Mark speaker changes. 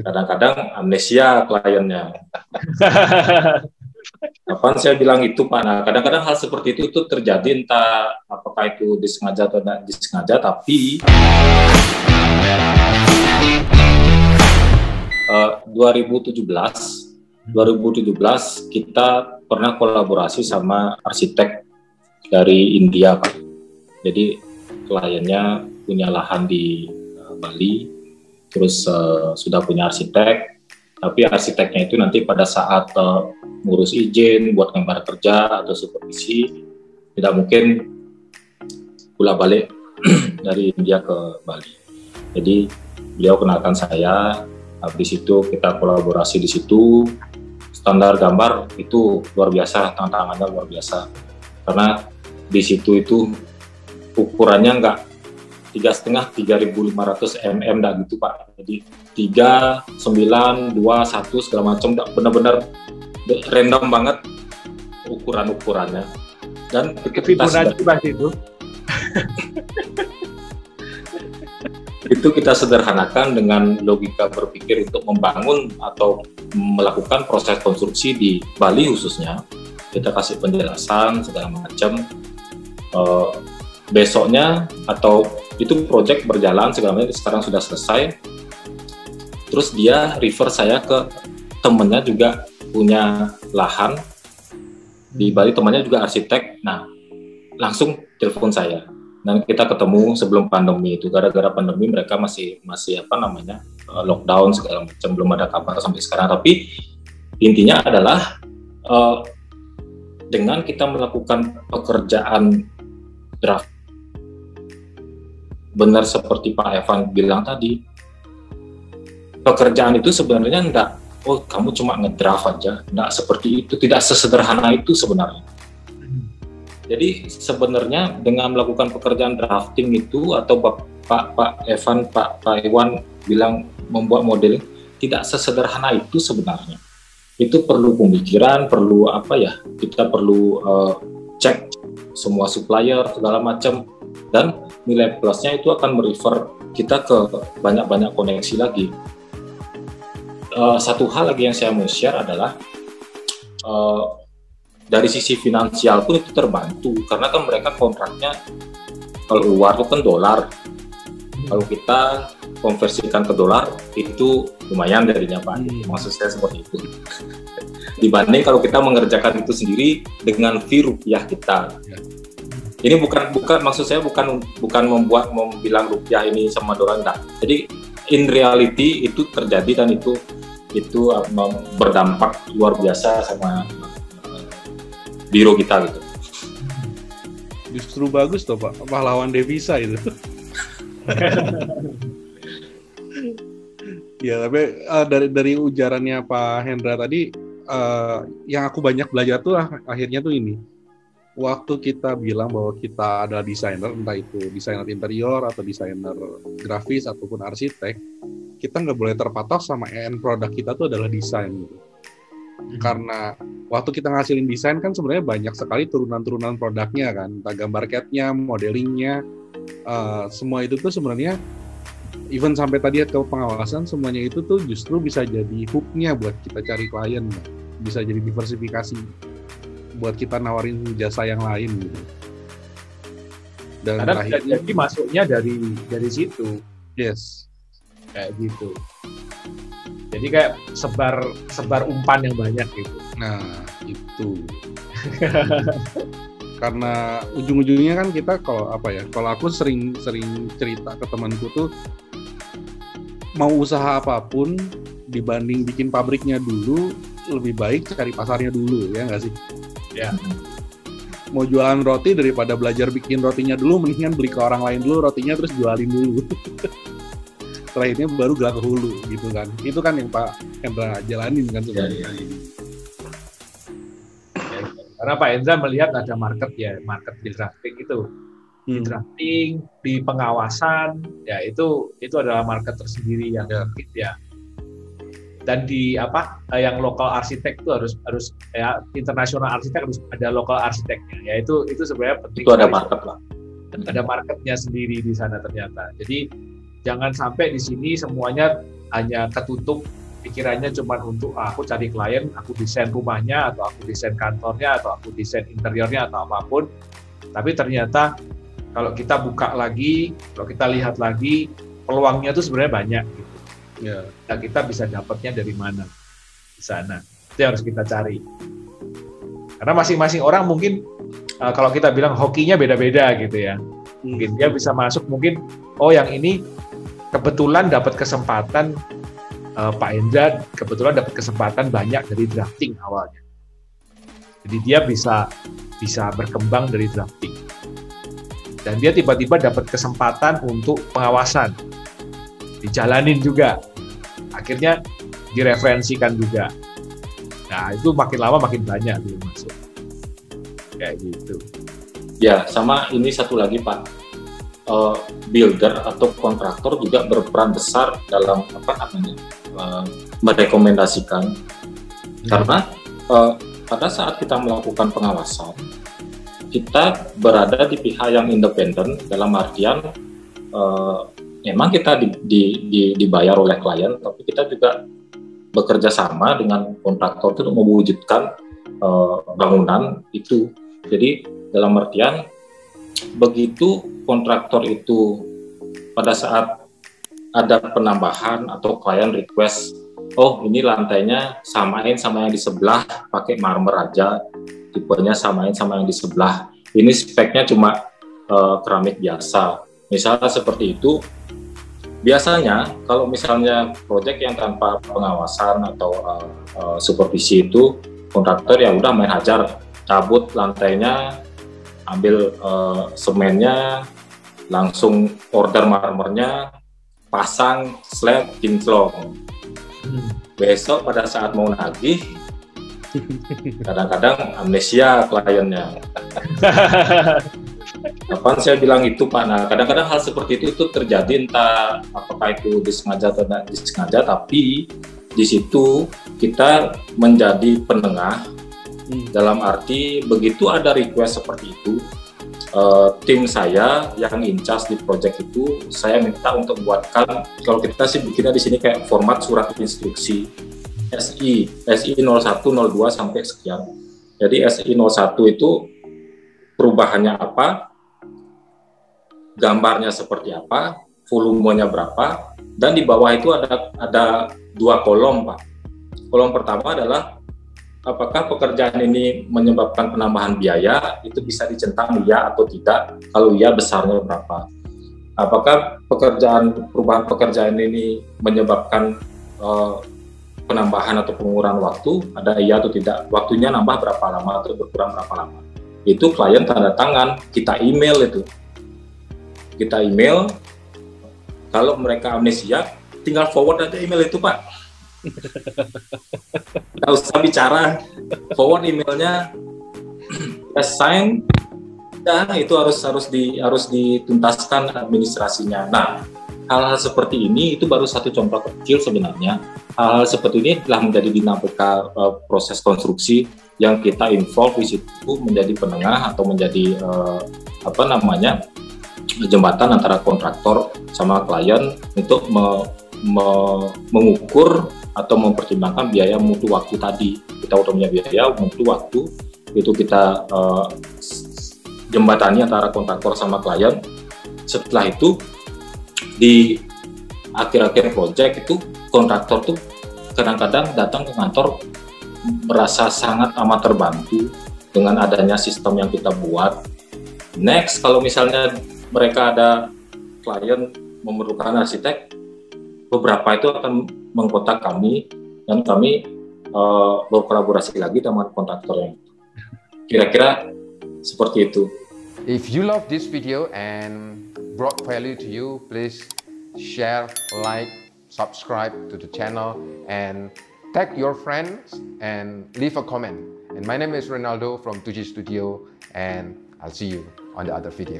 Speaker 1: Kadang-kadang amnesia kliennya. Kapan saya bilang itu Pak? Nah, kadang-kadang hal seperti itu tuh terjadi, entah apakah itu disengaja atau tidak disengaja, tapi 2017 kita pernah kolaborasi sama arsitek dari India Pak. Jadi kliennya punya lahan di Bali, terus sudah punya arsitek, tapi arsiteknya itu nanti pada saat ngurus izin buat gambar kerja atau supervisi tidak mungkin bolak balik dari India ke Bali. Jadi beliau kenalkan saya, habis itu kita kolaborasi di situ. Standar gambar itu luar biasa, tantangannya luar biasa karena di situ itu ukurannya nggak 3,5 3.500 mm dah gitu Pak. Jadi 3, 9, 2, 1 segala macam, benar-benar random banget ukuran-ukurannya. Dan
Speaker 2: Fibonacci pasti itu.
Speaker 1: Itu kita sederhanakan dengan logika berpikir untuk membangun atau melakukan proses konstruksi di Bali khususnya. Kita kasih penjelasan segala macam. Besoknya atau itu proyek berjalan segala macam, sekarang sudah selesai. Terus dia refer saya ke temennya juga punya lahan di Bali, temannya juga arsitek. Nah, langsung telepon saya dan kita ketemu sebelum pandemi itu. Gara-gara pandemi mereka masih lockdown segala macam, belum ada kabar sampai sekarang. Tapi intinya adalah dengan kita melakukan pekerjaan draft, benar seperti Pak Evan bilang tadi, pekerjaan itu sebenarnya enggak, oh kamu cuma ngedraft aja, enggak seperti itu, tidak sesederhana itu sebenarnya. Jadi sebenarnya dengan melakukan pekerjaan drafting itu, atau Pak Evan, Pak Iwan bilang membuat modeling, tidak sesederhana itu sebenarnya. Itu perlu pemikiran, perlu kita perlu cek semua supplier segala macam, dan nilai plusnya itu akan merefer kita ke banyak-banyak koneksi lagi. Satu hal lagi yang saya mau share adalah dari sisi finansial pun itu terbantu, karena kan mereka kontraknya kalau luar itu kan dolar, kalau kita konversikan ke dolar itu lumayan darinya Pak. Maksud saya seperti itu. Dibanding kalau kita mengerjakan itu sendiri dengan fee rupiah kita. Ini bukan maksud saya bukan bilang rupiah ini sama dolar, enggak. Jadi in reality itu terjadi, dan itu berdampak luar biasa sama biro kita gitu.
Speaker 3: Justru bagus tuh Pak, pahlawan devisa itu. Ya, tapi dari ujarannya Pak Hendra tadi, yang aku banyak belajar tuh akhirnya tuh ini. Waktu kita bilang bahwa kita adalah desainer, entah itu desainer interior atau desainer grafis ataupun arsitek, kita nggak boleh terpatok sama end produk kita tuh adalah desain gitu. Karena waktu kita ngasilin desain kan sebenarnya banyak sekali turunan-turunan produknya kan, entah gambar CAD-nya, modelingnya, semua itu tuh sebenarnya even sampai tadi ke pengawasan, semuanya itu tuh justru bisa jadi hook-nya buat kita cari klien, bisa jadi diversifikasi buat kita nawarin jasa yang lain gitu. Dan
Speaker 2: karena jadi masuknya dari situ.
Speaker 3: Yes.
Speaker 2: Kayak gitu. Jadi kayak sebar umpan yang banyak gitu.
Speaker 3: Nah, itu. Karena ujung-ujungnya kan kita kalau aku sering cerita ke temanku tuh, mau usaha apapun dibanding bikin pabriknya dulu, lebih baik cari pasarnya dulu, ya nggak sih?
Speaker 2: Ya.
Speaker 3: Mau jualan roti daripada belajar bikin rotinya dulu, mendingan beli ke orang lain dulu rotinya terus jualin dulu. Setelah ini baru gerak ke hulu gitu kan. Itu kan yang Pak Hendra jalanin kan sebenarnya.
Speaker 2: Karena Pak Hendra melihat ada market di drafting itu. Di drafting, di pengawasan, ya itu adalah market tersendiri yang mungkin ya. Dan di yang lokal arsitek itu harus ya, internasional arsitek harus ada lokal arsiteknya. Ya itu sebenarnya penting.
Speaker 1: Itu ada market lah.
Speaker 2: Ada marketnya sendiri di sana ternyata. Jadi jangan sampai di sini semuanya hanya ketutup pikirannya cuma untuk aku cari klien, aku desain rumahnya, atau aku desain kantornya, atau aku desain interiornya, atau apapun. Tapi ternyata kalau kita buka lagi, kalau kita lihat lagi, peluangnya itu sebenarnya banyak. Gitu.
Speaker 3: Yeah.
Speaker 2: Nah, kita bisa dapatnya dari mana? Di sana. Itu yang harus kita cari. Karena masing-masing orang mungkin, kalau kita bilang hokinya beda-beda gitu ya. Mungkin dia bisa masuk, mungkin, oh yang ini kebetulan dapat kesempatan, Pak Hendra kebetulan dapat kesempatan banyak dari drafting awalnya. Jadi dia bisa berkembang dari drafting. Dan dia tiba-tiba dapat kesempatan untuk pengawasan. Dijalanin juga. Akhirnya direferensikan juga. Nah, itu makin lama makin banyak dia masuk. Kayak gitu.
Speaker 1: Ya, sama ini satu lagi Pak. Builder atau kontraktor juga berperan besar dalam merekomendasikan. Karena pada saat kita melakukan pengawasan, kita berada di pihak yang independen, dalam artian memang kita dibayar oleh klien, tapi kita juga bekerja sama dengan kontraktor itu untuk mewujudkan bangunan itu. Jadi dalam artian begitu kontraktor itu pada saat ada penambahan atau klien request, oh ini lantainya samain sama yang di sebelah, pakai marmer aja, tipenya samain sama yang di sebelah, ini speknya cuma keramik biasa, misalnya seperti itu. Biasanya kalau misalnya proyek yang tanpa pengawasan atau supervisi itu, kontraktor ya udah main hajar, cabut lantainya, ambil semennya, langsung order marmernya, pasang slab, kinclong. Besok pada saat mau nagih, kadang-kadang amnesia kliennya. Kapan saya bilang itu Pak? Nah, kadang-kadang hal seperti itu terjadi, entah apakah itu disengaja atau tidak disengaja, tapi di situ kita menjadi penengah. Dalam arti begitu ada request seperti itu, tim saya yang in charge di project itu, saya minta untuk buatkan, kalau kita sih bikinnya di sini kayak format surat instruksi SI 01, 02 sampai sekian. Jadi SI 01 itu perubahannya apa, gambarnya seperti apa, volumenya berapa, dan di bawah itu ada 2 kolom Pak. Kolom pertama adalah apakah pekerjaan ini menyebabkan penambahan biaya, itu bisa dicentang iya atau tidak, kalau iya besarnya berapa. Apakah perubahan pekerjaan ini menyebabkan penambahan atau pengurangan waktu, ada iya atau tidak, waktunya nambah berapa lama atau berkurang berapa lama. Itu klien tanda tangan, kita email itu. Kita email, kalau mereka amnesia, tinggal forward aja email itu Pak. Nggak usah bicara, forward emailnya, sign, dan itu harus dituntaskan administrasinya. Nah, hal-hal seperti ini itu baru satu contoh kecil sebenarnya. Hal-hal seperti ini telah menjadi dinamika proses konstruksi yang kita involve di situ, menjadi penengah atau menjadi jembatan antara kontraktor sama klien untuk mengukur atau mempertimbangkan biaya mutu waktu tadi. Kita udah punya biaya mutu waktu, itu kita jembatani antara kontraktor sama klien. Setelah itu di akhir-akhir proyek itu kontraktor tuh kadang-kadang datang ke kantor merasa sangat amat terbantu dengan adanya sistem yang kita buat. Next, kalau misalnya mereka ada klien memerlukan arsitek, beberapa itu akan mengkontak kami dan kami berkolaborasi lagi dengan kontraktornya. Kira-kira seperti itu.
Speaker 4: If you love this video and brought value to you, please share, like, subscribe to the channel and tag your friends and leave a comment. And my name is Ronaldo from 2G Studio, and I'll see you on the other video.